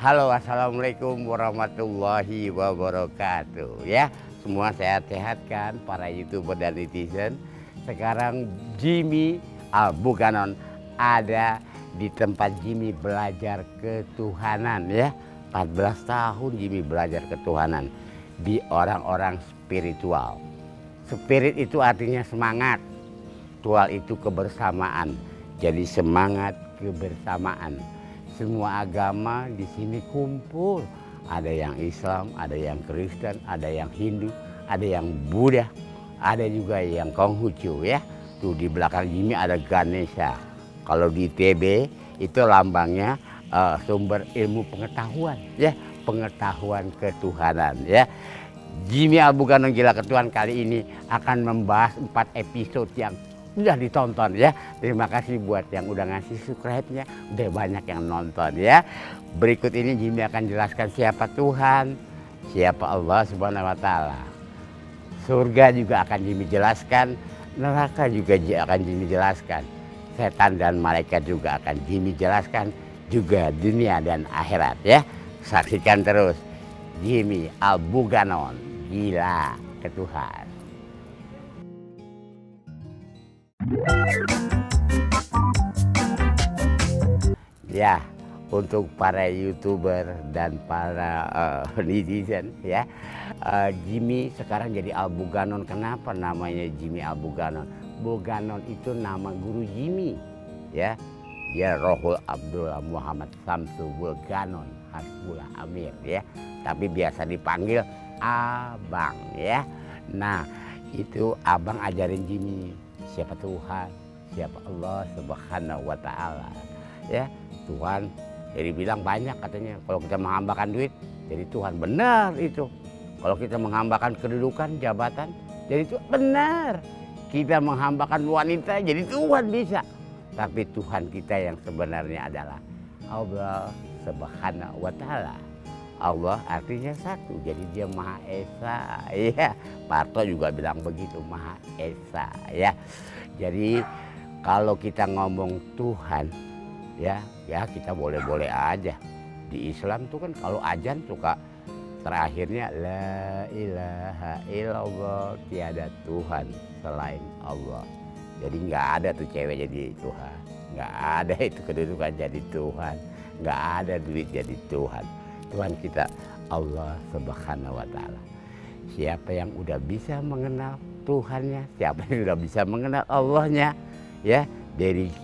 Halo, assalamualaikum warahmatullahi wabarakatuh. Ya, semua sehat-sehat kan para YouTuber dan netizen. Sekarang Jimmy Al-Buganon ada di tempat Jimmy belajar ketuhanan ya. 14 tahun Jimmy belajar ketuhanan di orang-orang spiritual. Spirit itu artinya semangat. Tual itu kebersamaan. Jadi semangat kebersamaan. Semua agama di sini kumpul. Ada yang Islam, ada yang Kristen, ada yang Hindu, ada yang Buddha, ada juga yang Konghucu ya. Tuh di belakang Jimmy ada Ganesha. Kalau di TB itu lambangnya sumber ilmu pengetahuan ya, pengetahuan ketuhanan ya. Jimmy Al-Buganon Gila Ketuhanan kali ini akan membahas 4 episode yang udah ditonton ya. Terima kasih buat yang udah ngasih subscribe-nya, udah banyak yang nonton ya. Berikut ini Jimmy akan jelaskan siapa Tuhan, siapa Allah Subhanahu wa taala. Surga juga akan Jimmy jelaskan, neraka juga akan Jimmy jelaskan. Setan dan malaikat juga akan Jimmy jelaskan, juga dunia dan akhirat ya. Saksikan terus Jimmy Al-Buganon Gila Ketuhanan. Ya, untuk para YouTuber dan para netizen ya, Jimmy sekarang jadi Al-Buganon. Kenapa namanya Jimmy Al-Buganon? Buganon itu nama guru Jimmy ya. Dia Rohul Abdullah Muhammad Samsu Buganon Hasbullah Amir ya. Tapi biasa dipanggil Abang ya. Nah, itu Abang ajarin Jimmy siapa Tuhan, siapa Allah Subhanahu wa taala. Ya, Tuhan jadi bilang banyak katanya. Kalau kita menghambakan duit, jadi Tuhan. Benar itu. Kalau kita menghambakan kedudukan, jabatan, jadi itu benar. Kita menghambakan wanita, jadi Tuhan bisa. Tapi Tuhan kita yang sebenarnya adalah Allah Subhanahu wa taala. Allah artinya satu, jadi dia Maha Esa ya. Parto juga bilang begitu, Maha Esa ya. Jadi kalau kita ngomong Tuhan ya kita boleh-boleh aja. Di Islam tuh kan kalau azan suka terakhirnya la ilaha illallah, tiada Tuhan selain Allah. Jadi nggak ada tuh cewek jadi Tuhan, nggak ada itu kedudukan jadi Tuhan, nggak ada duit jadi Tuhan. Tuhan kita Allah Subhanahu wa taala. Siapa yang udah bisa mengenal Tuhannya, siapa yang udah bisa mengenal Allahnya ya, dari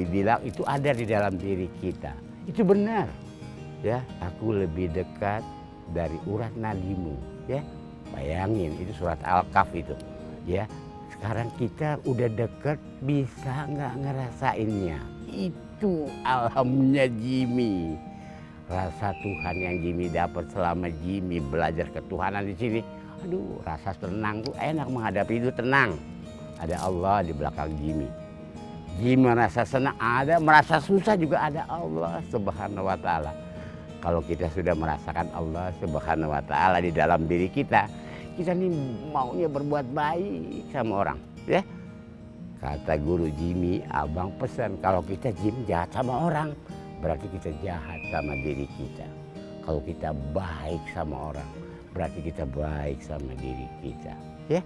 bilang itu ada di dalam diri kita. Itu benar. Ya, aku lebih dekat dari urat nadimu ya. Bayangin itu surat Al-Kahf itu. Ya, sekarang kita udah dekat, bisa nggak ngerasainnya? Itu alhamnya Jimmy. Rasa Tuhan yang Jimmy dapat selama Jimmy belajar ketuhanan di sini, aduh, rasa tenang tuh enak menghadapi itu, tenang. Ada Allah di belakang Jimmy. Jimmy merasa senang, ada, merasa susah juga ada Allah Subhanahu wa taala. Kalau kita sudah merasakan Allah Subhanahu wa taala di dalam diri kita, kita nih maunya berbuat baik sama orang, ya. Kata guru Jimmy, Abang pesan kalau kita Jimmy jahat sama orang, berarti kita jahat sama diri kita. Kalau kita baik sama orang, berarti kita baik sama diri kita. Ya,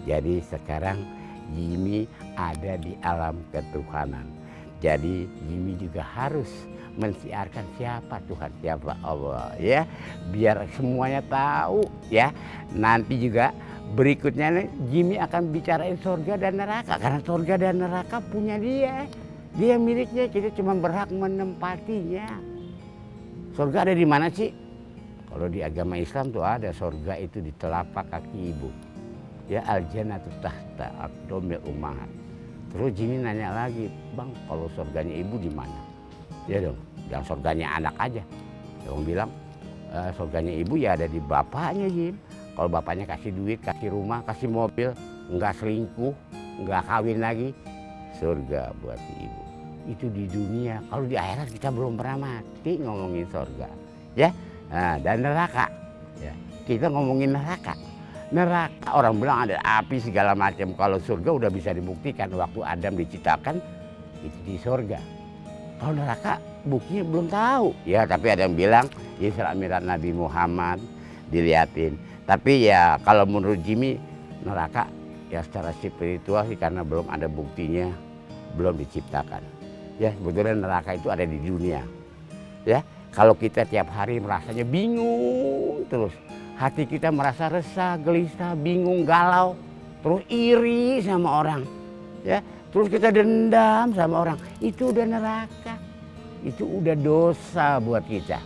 jadi sekarang Jimmy ada di alam ketuhanan. Jadi Jimmy juga harus mensiarkan siapa Tuhan, siapa Allah. Ya, biar semuanya tahu. Ya, nanti juga berikutnya Jimmy akan bicarain surga dan neraka. Karena surga dan neraka punya dia. Dia miliknya, kita cuma berhak menempatinya. Surga ada di mana sih? Kalau di agama Islam tuh ada, surga itu di telapak kaki ibu. Ya, al-jannatu tahta aqdamil ummahat. Terus Jimmy nanya lagi, Bang, kalau surganya ibu di mana? Ya dong, yang surganya anak aja. Dong bilang, surganya ibu ya ada di bapaknya Jim. Kalau bapaknya kasih duit, kasih rumah, kasih mobil, nggak selingkuh, nggak kawin lagi, surga buat ibu. Itu di dunia. Kalau di akhirat kita belum pernah mati ngomongin surga, ya. Nah, dan neraka, ya. Kita ngomongin neraka. Neraka orang bilang ada api segala macam. Kalau surga udah bisa dibuktikan waktu Adam diciptakan itu di surga. Kalau neraka buktinya belum tahu. Ya tapi ada yang bilang Isra Mi'raj Nabi Muhammad diliatin. Tapi ya kalau menurut Jimmy neraka ya secara spiritual sih karena belum ada buktinya, belum diciptakan. Ya sebetulnya neraka itu ada di dunia. Ya kalau kita tiap hari merasanya bingung terus, hati kita merasa resah, gelisah, bingung, galau, terus iri sama orang, ya terus kita dendam sama orang, itu udah neraka, itu udah dosa buat kita.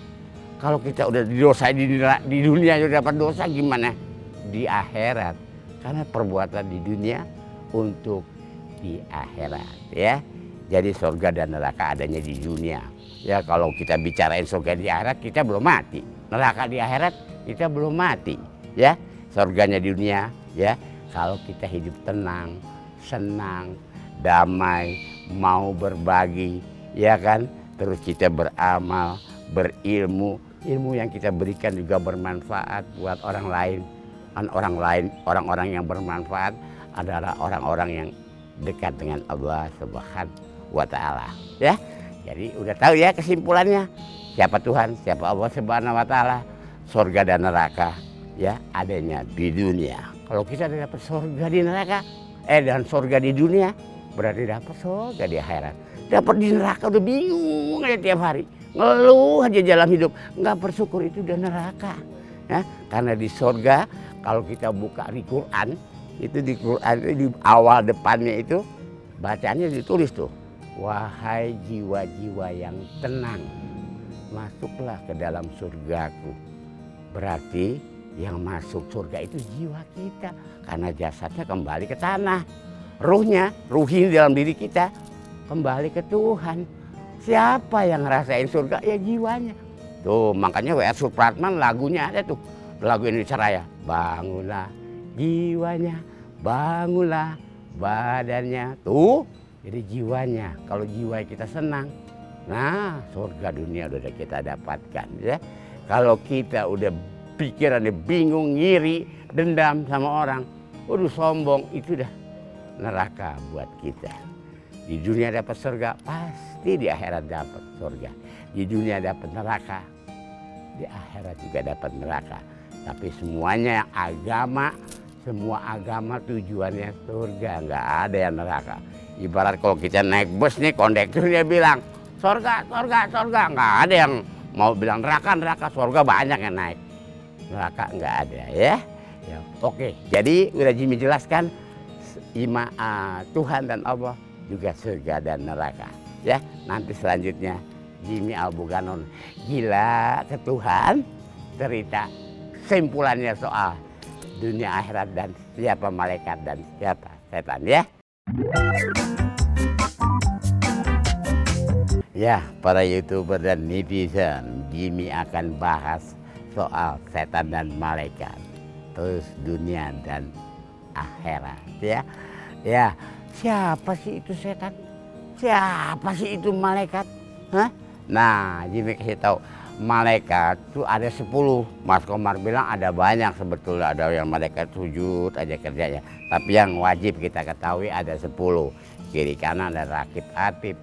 Kalau kita udah didosa di dunia udah dapat dosa, gimana di akhirat? Karena perbuatan di dunia untuk di akhirat, ya. Jadi surga dan neraka adanya di dunia. Ya kalau kita bicarain surga di akhirat kita belum mati, neraka di akhirat kita belum mati, ya. Surganya di dunia, ya. Kalau kita hidup tenang, senang, damai, mau berbagi, ya kan. Terus kita beramal, berilmu, ilmu yang kita berikan juga bermanfaat buat orang lain. Orang-orang yang bermanfaat adalah orang-orang yang dekat dengan Allah Subhanahu wa Ta'ala, ya. Jadi udah tahu ya kesimpulannya, siapa Tuhan, siapa Allah Subhanahu wa Ta'ala. Surga dan neraka ya adanya di dunia. Kalau kita dapat surga di neraka, dan surga di dunia, berarti dapat surga di akhirat. Dapat di neraka udah bingung aja tiap hari, ngeluh aja dalam hidup, nggak bersyukur, itu udah neraka. Ya, karena di surga kalau kita buka di Quran, itu di Quran itu di awal depannya itu bacaannya ditulis tuh, wahai jiwa-jiwa yang tenang, masuklah ke dalam surgaku. Berarti yang masuk surga itu jiwa kita, karena jasadnya kembali ke tanah, ruhi dalam diri kita kembali ke Tuhan. Siapa yang ngerasain surga? Ya jiwanya. Tuh makanya W.R. Supratman lagunya ada tuh, lagu Indonesia Raya. Bangunlah jiwanya, bangunlah badannya. Tuh jadi jiwanya, kalau jiwa kita senang, nah surga dunia udah kita dapatkan, ya. Kalau kita udah pikirannya bingung, ngiri, dendam sama orang, waduh sombong, itu dah neraka buat kita. Di dunia dapat surga, pasti di akhirat dapat surga. Di dunia dapat neraka, di akhirat juga dapat neraka. Tapi semuanya yang agama, semua agama tujuannya surga, nggak ada yang neraka. Ibarat kalau kita naik bus nih, kondekturnya bilang surga, surga, surga, nggak ada yang mau bilang neraka, neraka. Surga banyak yang naik, neraka nggak ada, ya. Ya oke, jadi udah Jimmy jelaskan Tuhan dan Allah juga surga dan neraka, ya. Nanti selanjutnya Jimmy Albuganon gila ke Tuhan, cerita simpulannya soal dunia akhirat dan siapa malaikat dan siapa setan, ya. Ya, para YouTuber dan netizen, Jimmy akan bahas soal setan dan malaikat, terus dunia dan akhirat, ya. Ya, siapa sih itu setan? Siapa sih itu malaikat? Hah? Nah, Jimmy kasih tahu, malaikat itu ada 10. Mas Komar bilang ada banyak sebetulnya, ada yang malaikat sujud aja kerjanya. Tapi yang wajib kita ketahui ada 10. Kiri kanan ada rakib atid,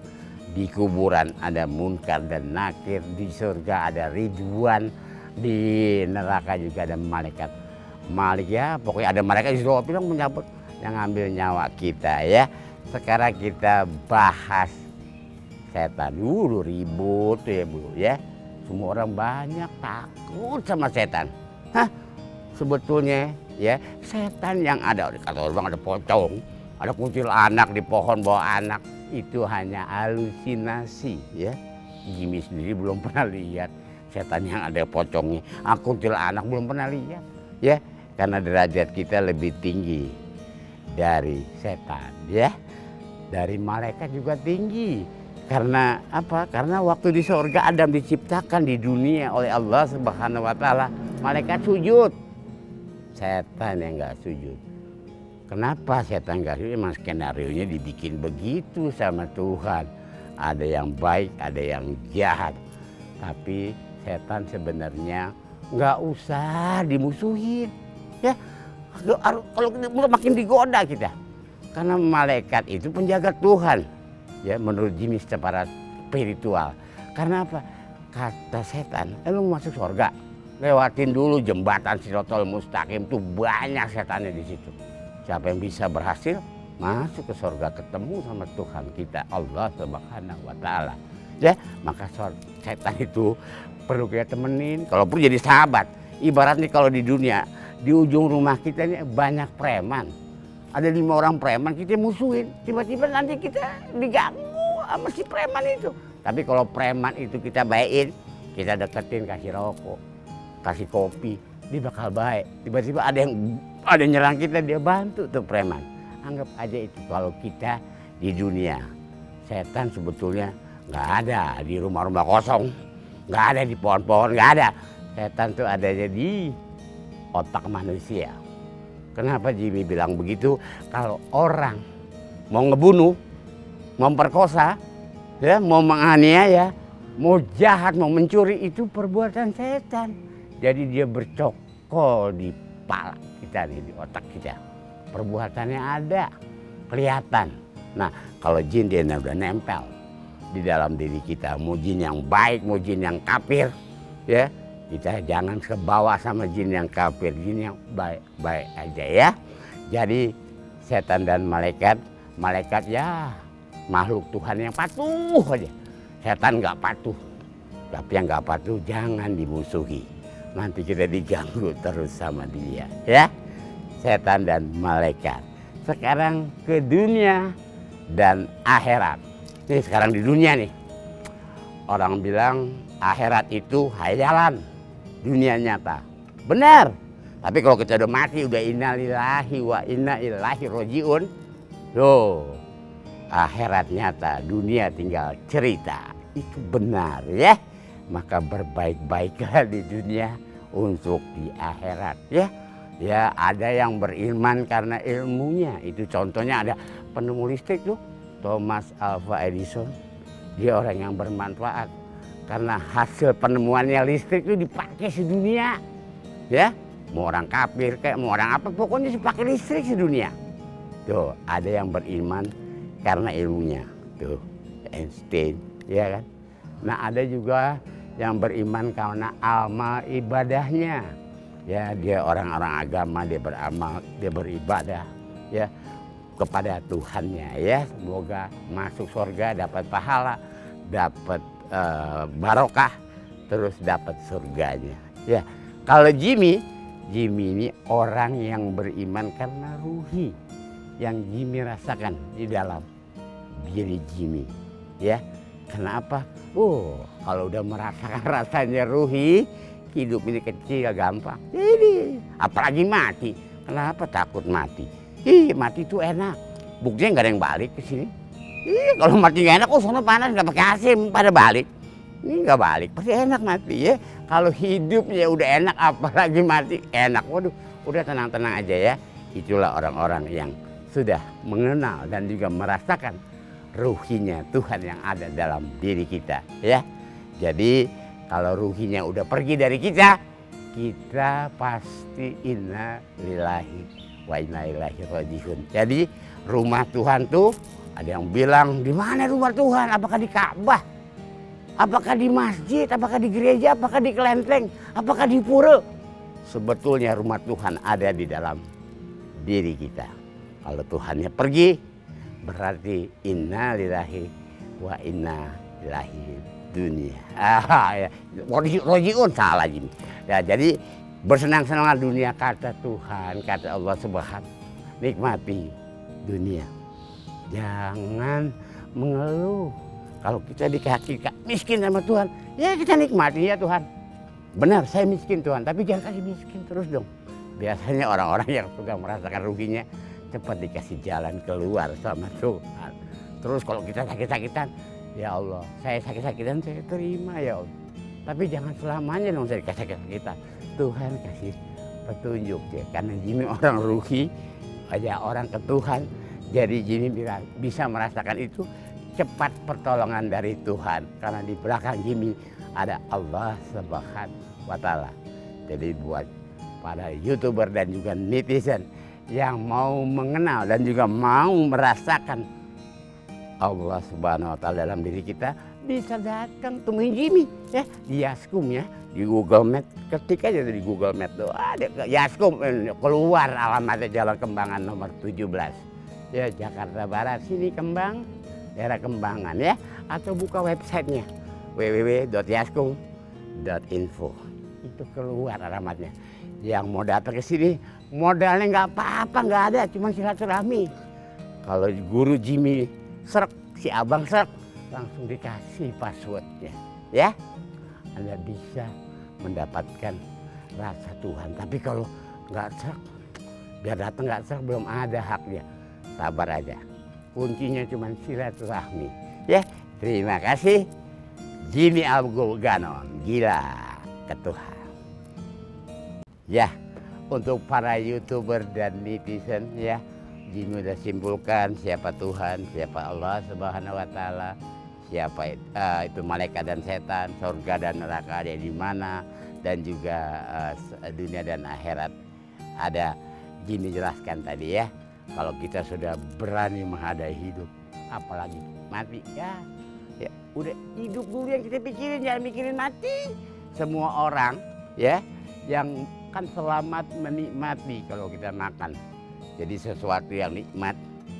di kuburan ada munkar dan nakir, di surga ada ridwan, di neraka juga ada malaikat. Ya, pokoknya ada malaikat Israfil bilang menyambut yang ngambil nyawa kita, ya. Sekarang kita bahas setan. Dulu ribut tuh ya Bu, ya. Semua orang banyak takut sama setan. Hah? Sebetulnya ya setan yang ada, kata orang ada pocong, ada kuntilanak di pohon bawa anak, itu hanya halusinasi, ya. Jimmy sendiri belum pernah lihat setan yang ada pocongnya. Kuntilanak belum pernah lihat, ya. Karena derajat kita lebih tinggi dari setan, ya. Dari malaikat juga tinggi. Karena apa? Karena waktu di surga Adam diciptakan di dunia oleh Allah Subhanahu wa Ta'ala, malaikat sujud, setan yang nggak sujud. Kenapa setan nggak sujud? Emang skenarionya dibikin begitu sama Tuhan. Ada yang baik, ada yang jahat. Tapi setan sebenarnya nggak usah dimusuhin, ya. Kalau makin digoda kita, karena malaikat itu penjaga Tuhan, ya, menurut Jimmy secara spiritual. Karena apa? Kata setan, lu masuk surga, lewatin dulu jembatan Shirathul Mustaqim, tuh banyak setannya di situ. Siapa yang bisa berhasil masuk ke surga, ketemu sama Tuhan kita Allah Subhanahu wa Ta'ala. Ya, maka setan itu perlu kita temenin, kalau perlu jadi sahabat. Ibaratnya kalau di dunia, di ujung rumah kita ini banyak preman. Ada 5 orang preman, kita musuhin. Tiba-tiba nanti kita diganggu sama si preman itu. Tapi kalau preman itu kita baikin, kita deketin, kasih rokok, kasih kopi, dia bakal baik. Tiba-tiba ada yang nyerang kita, dia bantu tuh preman. Anggap aja itu kalau kita di dunia. Setan sebetulnya nggak ada di rumah-rumah kosong, nggak ada di pohon-pohon, nggak ada. Setan tuh adanya di otak manusia. Kenapa Jimmy bilang begitu? Kalau orang mau ngebunuh, mau memperkosa, ya, mau menganiaya, mau jahat, mau mencuri, itu perbuatan setan. Jadi dia bercokol di kepala kita nih, di otak kita. Perbuatannya ada, kelihatan. Nah, kalau jin dia udah nempel di dalam diri kita, mau jin yang baik, mau jin yang kafir, ya. Kita jangan kebawa sama jin yang kafir, jin yang baik-baik aja ya. Jadi setan dan malaikat ya makhluk Tuhan yang patuh aja. Setan nggak patuh, tapi yang nggak patuh jangan dimusuhi. Nanti kita diganggu terus sama dia ya. Setan dan malaikat. Sekarang ke dunia dan akhirat. Nih sekarang di dunia nih. Orang bilang akhirat itu hayalan, dunia nyata. Benar. Tapi kalau kita udah mati, udah innalillahi wa inna ilaihi rajiun. Loh, akhirat nyata, dunia tinggal cerita. Itu benar ya. Maka berbaik-baiklah di dunia untuk di akhirat ya. Ya, ada yang beriman karena ilmunya. Itu contohnya ada penemu listrik tuh, Thomas Alva Edison. Dia orang yang bermanfaat karena hasil penemuannya listrik itu dipakai sedunia. Ya, mau orang kafir kayak mau orang apa, pokoknya dipakai listrik sedunia. Tuh, ada yang beriman karena ilmunya. Tuh, Einstein, ya kan? Nah, ada juga yang beriman karena amal ibadahnya. Ya, dia orang-orang agama, dia beramal, dia beribadah ya kepada Tuhannya ya. Semoga masuk surga, dapat pahala, dapat barokah, terus dapat surganya ya. Kalau Jimmy ini orang yang beriman karena ruhi yang Jimmy rasakan di dalam diri Jimmy ya. Kenapa? Kalau udah merasakan rasanya ruhi, hidup ini kecil gampang. Ini apalagi mati. Kenapa takut mati? Mati itu enak. Buktinya nggak ada yang balik ke sini. Kalau mati nggak enak, sono panas nggak pakai AC pada balik. Ini nggak balik, pasti enak mati ya. Kalau hidupnya udah enak, apalagi mati enak. Waduh, udah tenang-tenang aja ya. Itulah orang-orang yang sudah mengenal dan juga merasakan ruhinya Tuhan yang ada dalam diri kita ya. Jadi kalau ruhinya udah pergi dari kita, kita pasti inna lillahi wa inna ilaihi rajiun. Jadi rumah Tuhan tuh ada yang bilang, di mana rumah Tuhan? Apakah di Ka'bah? Apakah di masjid? Apakah di gereja? Apakah di kelenteng? Apakah di pura? Sebetulnya rumah Tuhan ada di dalam diri kita. Kalau Tuhannya pergi, berarti inna lillahi wa inna ilaihi dunia. Ya. Rojiun salah gini. Ya, jadi bersenang-senang dunia kata Tuhan, kata Allah Subhanahu. Nikmati dunia. Jangan mengeluh. Kalau kita dikasih miskin sama Tuhan, ya kita nikmati ya Tuhan. Benar, saya miskin Tuhan, tapi jangan kasih miskin terus dong. Biasanya orang-orang yang sudah merasakan ruginya cepat dikasih jalan keluar sama Tuhan. Terus kalau kita sakit-sakitan, ya Allah, saya sakit-sakitan saya terima ya Allah. Tapi jangan selamanya dong saya dikasih sakit-sakitan. Tuhan kasih petunjuk ya. Karena Jimmy orang rugi, aja orang ke Tuhan. Jadi Jimmy bisa merasakan itu, cepat pertolongan dari Tuhan. Karena di belakang Jimmy ada Allah Subhanahu wa Ta'ala. Jadi buat para YouTuber dan juga netizen yang mau mengenal dan juga mau merasakan Allah Subhanahu wa Ta'ala dalam diri kita, bisa datang temuin Jimmy ya di Yaskum ya, di Google Map, ketik aja di Google Map tuh ada Yaskum, keluar alamatnya Jalan Kembangan nomor 17 ya, Jakarta Barat sini Kembang, daerah Kembangan ya, atau buka websitenya www.yaskum.info, itu keluar alamatnya. Yang mau datang ke sini modalnya nggak apa-apa, nggak ada, cuma silaturahmi. Kalau guru Jimmy serak, si abang serak, langsung dikasih passwordnya ya, Anda bisa mendapatkan rasa Tuhan. Tapi kalau nggak serak, biar datang nggak serak, belum ada haknya, sabar aja, kuncinya cuma silaturahmi ya. Terima kasih Jimmy Albuganon, gila ke Tuhan ya. Untuk para YouTuber dan netizen ya, Jimmy udah simpulkan siapa Tuhan, siapa Allah Subhanahu wa Ta'ala, siapa itu malaikat dan setan, surga dan neraka ada di mana, dan juga dunia dan akhirat ada. Jimmy jelaskan tadi ya. Kalau kita sudah berani menghadapi hidup, apalagi mati ya, ya udah hidup dulu yang kita pikirin, jangan mikirin mati. Semua orang ya yang kan selamat menikmati kalau kita makan. Jadi sesuatu yang nikmat,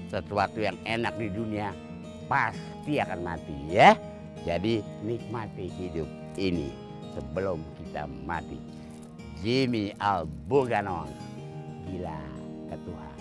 sesuatu yang enak di dunia pasti akan mati ya. Jadi nikmati hidup ini sebelum kita mati. Jimmy Albuganon, gila ke Tuhan.